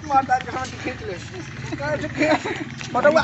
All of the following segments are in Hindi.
माता के हाथ खींच ले फटावा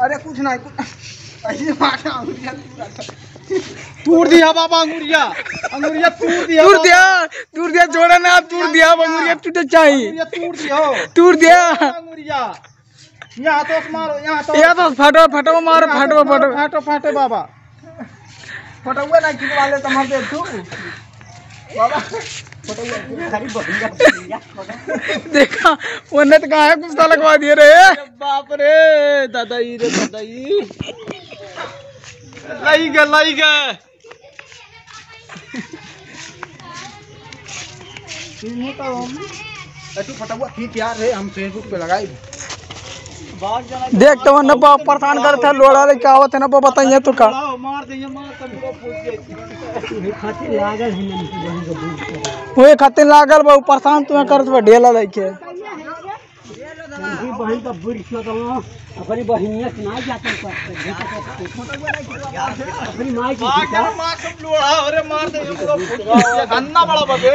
अरे कुछ नहीं तूर दिया बाबा अंगुरिया अंगुरिया तूर दिया जोड़ा ना तूर दिया अंगुरिया टूटे चाहिए तूर दिया अंगुरिया यहाँ तो मारो यहाँ तो फटो मारो फाटो बाबा फटुआ ना खींचवा ले तुम्हारे देख तू बाबा देखा उन्हें तो कहा है गुस्सा लगवा दिए रे बाप रे दादाई लाई गए तू फटुआ खींच यार रे हम फेसबुक पे लगाई देख तो न परेशान करते हैं लोड़ा ले क्या होते ना बताइए तो का वो खातिर लागल बहु परेशान तुम्हें कर ढेला लेके अपनी बहनिया सुनाई जाती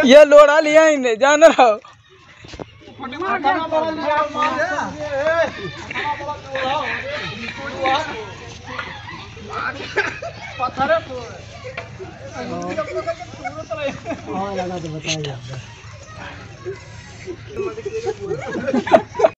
ये लोड़ा लिया ही नहीं जान रहा लगा तो बताइए